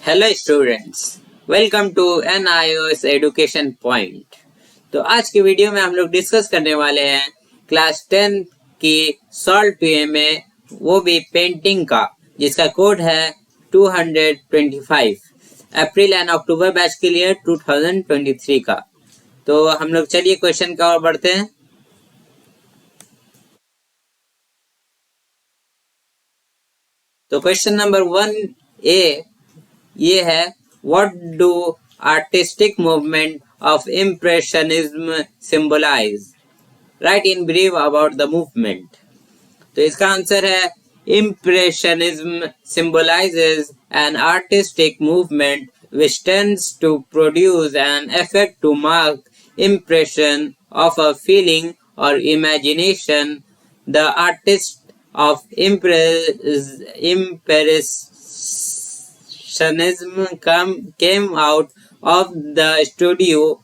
Hello students, welcome to Nios education point. तो आज की वीडियो में हम लोग डिस्कस करने वाले हैं क्लास 10 की सॉल्व TMA, वो भी पेंटिंग का, जिसका कोड है 225 अप्रैल एंड अक्टूबर बैच के लिए 2023 का। तो हम लोग चलिए क्वेश्चन का और बढ़ते हैं। तो क्वेश्चन नंबर 1A ये है, what do artistic movement of impressionism symbolize? Write in brief about the movement. तो इसका आंसर है, impressionism symbolizes an artistic movement which tends to produce an effect to mark impression of a feeling or imagination. The artist of impressionism came out of the studio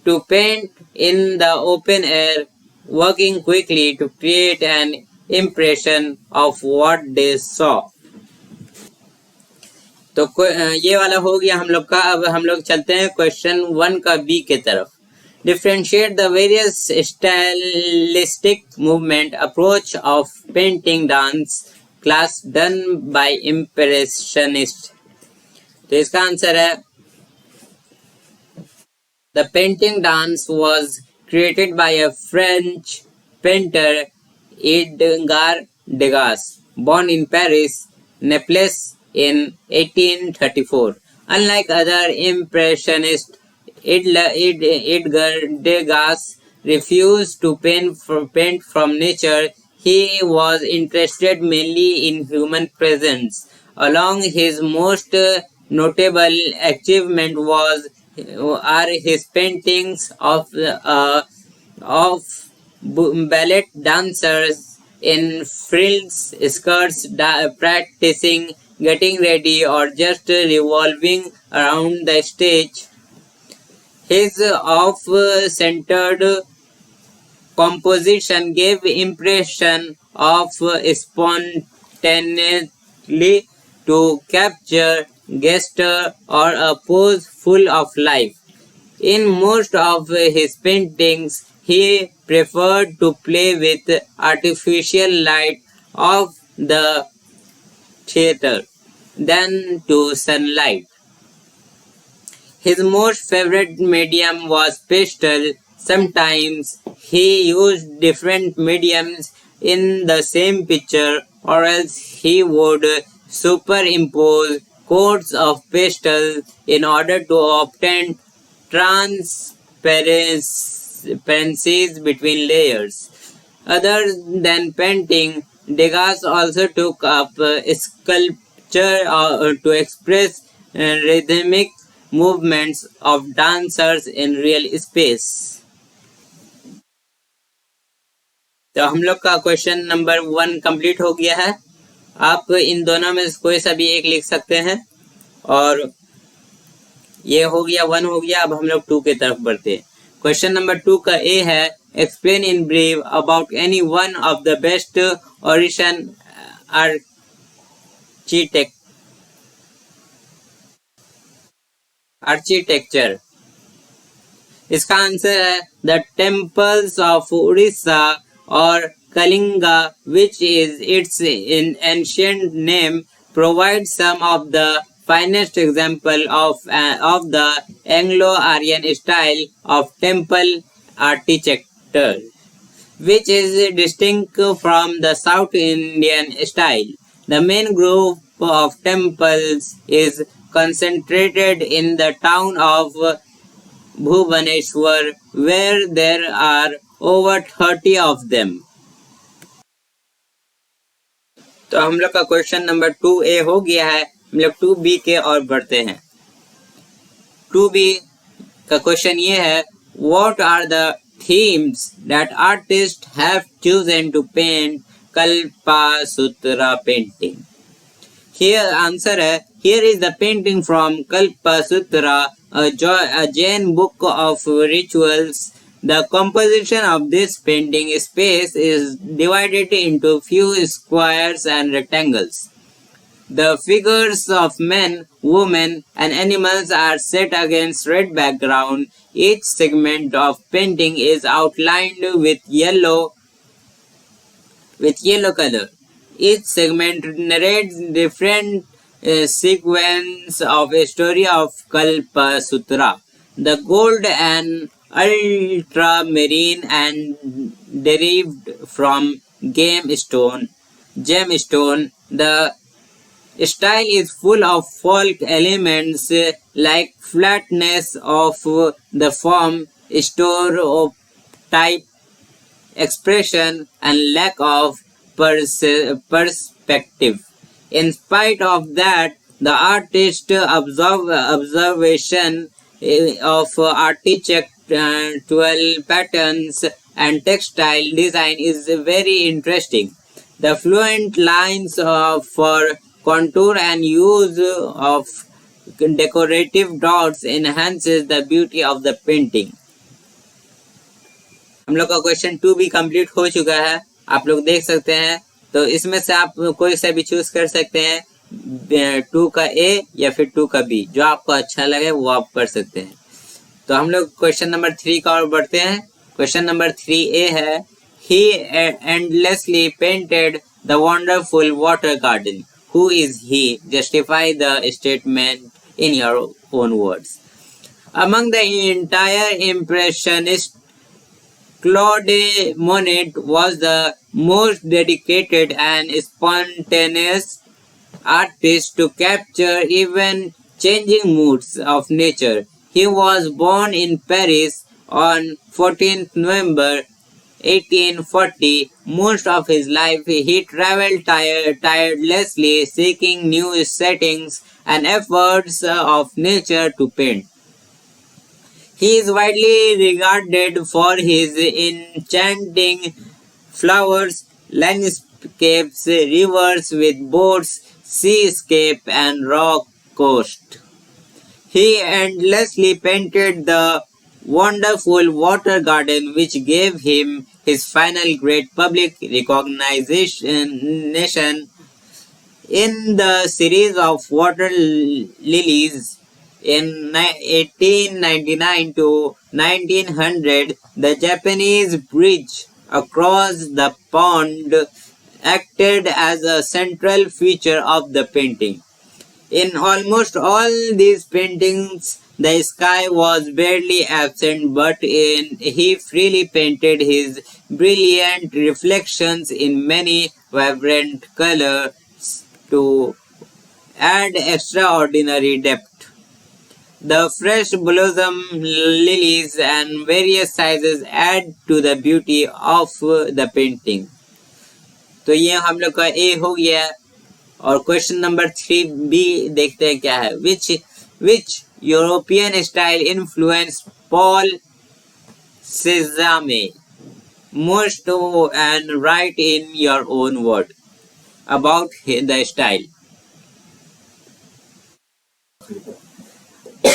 to paint in the open air, working quickly to create an impression of what they saw. तो ये वाला हो गया हम लोग का। अब हम लोग चलते हैं क्वेश्चन 1 का बी के तरफ। Differentiate the various stylistic movement approach of painting dance class done by impressionist. तो इसका आंसर है, the painting dance was created by a French painter, Edgar Degas, born in Paris, Naples in 1834. Unlike other impressionists, Edgar Degas refused to paint from nature. He was interested mainly in human presence. Along his most notable achievement are his paintings of ballet dancers in frilled skirts, practicing getting ready or just revolving around the stage. His off-centered composition gave impression of spontaneity to capture gesture or a pose full of life. In most of his paintings, he preferred to play with artificial light of the theater than to sunlight. His most favorite medium was pastel. Sometimes he used different mediums in the same picture, or else he would superimpose coats of pastel in order to obtain transparencies between layers. Other than painting, Degas also took up sculpture to express rhythmic movements of dancers in real space. तो हम लोग का question number 1 complete हो गया है। आप इन दोनों में कोई सा भी एक लिख सकते हैं, और ये हो गया 1 हो गया। अब हम लोग 2 के तरफ बढ़ते हैं। क्वेश्चन नंबर 2 का ए है, explain in brief about any one of the best origin architecture. इसका आंसर है, द टेम्पल्स ऑफ उड़ीसा और Kalinga, which is its ancient name, provides some of the finest example of the Anglo-Aryan style of temple architecture, which is distinct from the South Indian style. The main group of temples is concentrated in the town of Bhubaneswar, where there are over 30 of them. तो हम लोग का question number 2A हो गया है। हम लोग 2B के और बढ़ते हैं। 2B का क्वेश्चन ये है, what are the themes that artist have chosen to paint Kalpasutra painting. Here answer है, here is the painting from Kalpasutra, a Jain book of rituals. The composition of this painting space is divided into few squares and rectangles. The figures of men, women, and animals are set against red background. Each segment of painting is outlined with yellow color. Each segment narrates different sequence of a story of Kalpa Sutra. The gold and ultramarine and derived from gemstone. The style is full of folk elements like flatness of the form, stereotype expression, and lack of perspective. In spite of that, the artist's observation of architectural patterns and textile design is very interesting. The fluent lines for contour and use of decorative dots enhances the beauty of the painting. हम लोग का question 2 भी complete हो चुका है, आप लोग देख सकते हैं। तो इसमें से आप कोई सा भी चूज कर सकते हैं, 2 का ए या फिर 2 का बी, जो आपको अच्छा लगे वो आप कर सकते हैं। तो हम लोग क्वेश्चन नंबर 3 का और बढ़ते हैं। क्वेश्चन नंबर 3A है, he endlessly painted the wonderful water garden, who is he, justify the statement in your own words. Among the entire Impressionist, Claude Monet was the most dedicated and spontaneous artist to capture even changing moods of nature. He was born in Paris on 14th November 1840. Most of his life he traveled tirelessly seeking new settings and efforts of nature to paint. He is widely regarded for his enchanting flowers, landscapes, rivers with boats, seascape, and rock coast. He endlessly painted the wonderful water garden, which gave him his final great public recognition in the series of water lilies. In 1899 to 1900, the Japanese bridge across the pond acted as a central feature of the painting. In almost all these paintings, the sky was barely absent, but he freely painted his brilliant reflections in many vibrant colors to add extraordinary depth. The fresh blossom lilies and various sizes add to the beauty of the painting. तो ये हम लोग का ए हो गया। और question number 3B देखते हैं क्या है। Which European style influenced Paul Cézanne most, and write in your own word about the style.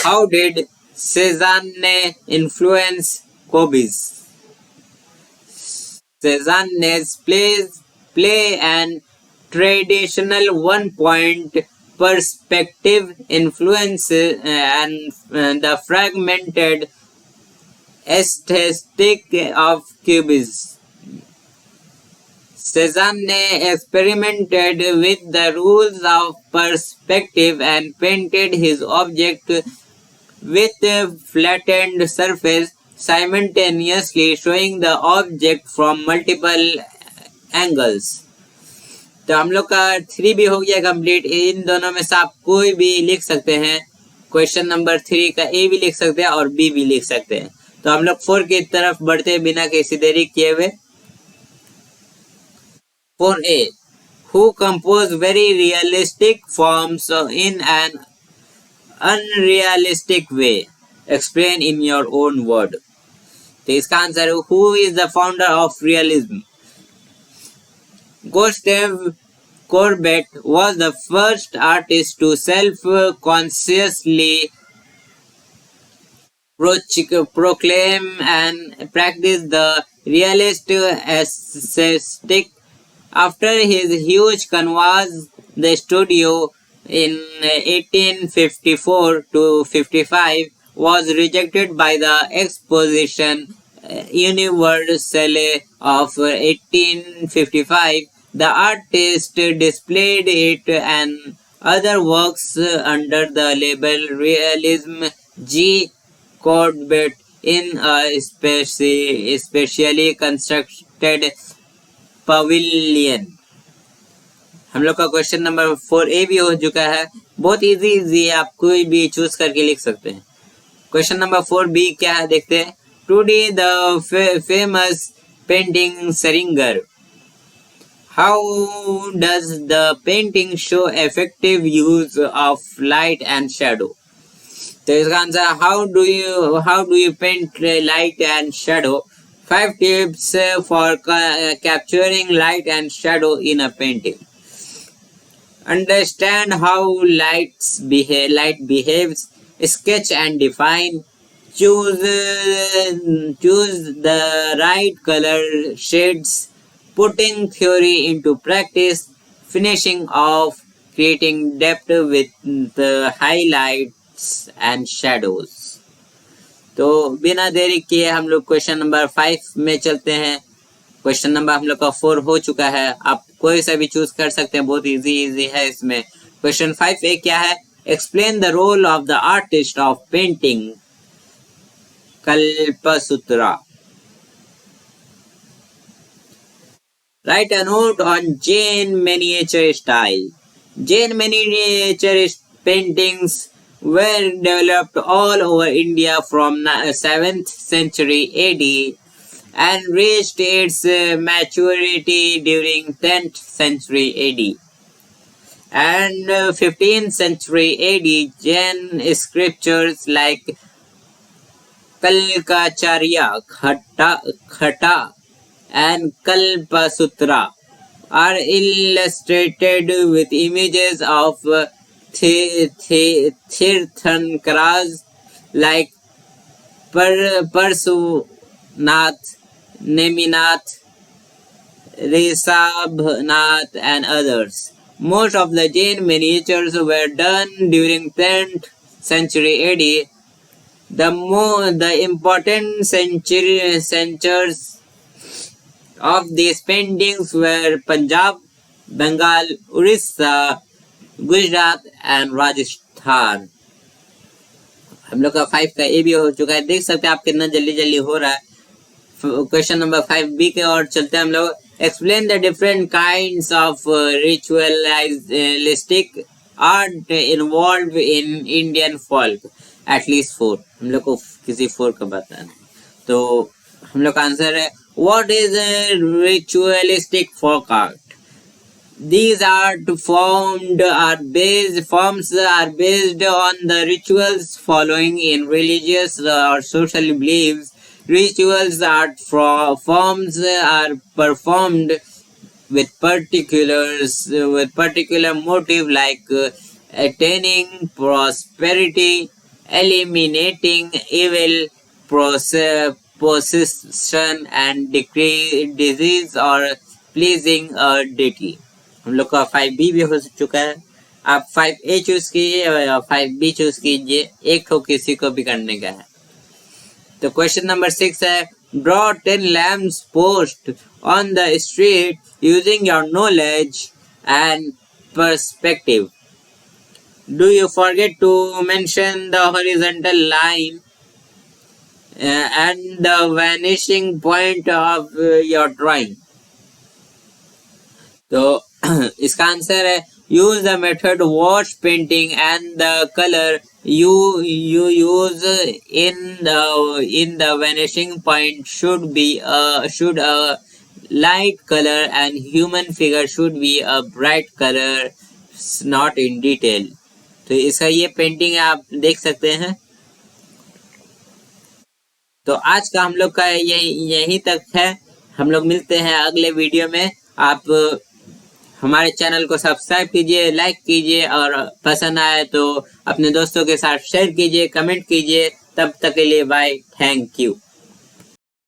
How did Cézanne influence Cobes? Cézanne's play and traditional one-point perspective influences and the fragmented aesthetic of Cubism. Cézanne experimented with the rules of perspective and painted his object with a flattened surface, simultaneously showing the object from multiple angles. तो हम लोग का 3B हो गया complete. इन दोनों में से आप कोई भी लिख सकते हैं। क्वेश्चन नंबर 3 का ए भी लिख सकते हैं और बी भी लिख सकते हैं। तो हम लोग 4 की तरफ बढ़ते बिना किसी देरी किए हुए। 4A, who composed very realistic forms in an unrealistic way. Explain in your own word. तो इसका आंसर है, who is the founder of realism? Gustave Courbet was the first artist to self-consciously proclaim and practice the realist aesthetic. After his huge canvas, the studio in 1854 to 55 was rejected by the Exposition Universelle of 1855. The artist displayed it and other works under the label Realism G. Corbett in a specially constructed pavilion. हम लोग का question number 4A भी हो चुका है, बहुत easy easy है, आप कोई भी चूज करके लिख सकते हैं। क्वेश्चन नंबर 4B क्या है देखते हैं। टुडे द फेमस पेंटिंग सरिंगर, how does the painting show effective use of light and shadow. तो इसका answer how do you paint light and shadow. 5 tips for capturing light and shadow in a painting. Understand how light behaves. Sketch and define. Choose the right color shades. Putting theory into practice. Finishing off, creating depth with the highlights and shadows. तो बिना देरी किए हम लोग question number 5 में चलते हैं। Question number हम लोग का 4 हो चुका है, आप कोई सा भी चूज कर सकते हैं, बहुत इजी है इसमें। क्वेश्चन 5A क्या है। Explain the role of the artist of painting Kalpasutra. Write a note on Jain miniature style. Jain miniature paintings were developed all over India from 7th century AD and reached its maturity during 10th century AD. And 15th century AD, Jain scriptures like Kalkacharya, Khata and Kalpasutra are illustrated with images of Tirthankaras like Parsunath, Neminath, Risabhnath and others. Most of the Jain miniatures were done during 10th century AD. The important centers of these paintings were Punjab, Bengal, Orissa, Gujarat and Rajasthan. हम लोग का 5 का ए भी हो चुका है, देख सकते हैं आप कितना जल्दी जल्दी हो रहा है। क्वेश्चन नंबर 5B के और चलते हैं हम लोग। Explain the different kinds of ritualistic art involve in Indian folk. At least 4, हम लोग को किसी 4 का बताना है। तो हम लोग का आंसर है what is ritualistic folk art. These art forms are based on the rituals following in religious or social beliefs. Rituals art forms are performed with particular motive like attaining prosperity, eliminating evil, possession and disease or pleasing a deity. हम लोग का 5B भी हो चुका है। आप 5A choose कीजिए और 5B चूज कीजिए, एक ठो किसी को भी करने का है। तो क्वेश्चन नंबर 6 है draw 10 lamps post on the street using your knowledge and perspective. Do you forget to mention the horizontal line and the vanishing point of your drawing. तो इसका आंसर है use the method wash painting and the colour you use in the vanishing point should a light color and human figure should be a bright color, not in detail। तो इसका ये painting आप देख सकते हैं। तो आज का हम लोग का यही तक है। हम लोग मिलते हैं अगले वीडियो में। आप हमारे चैनल को सब्सक्राइब कीजिए, लाइक कीजिए और पसंद आए तो अपने दोस्तों के साथ शेयर कीजिए, कमेंट कीजिए। तब तक के लिए बाय, थैंक यू।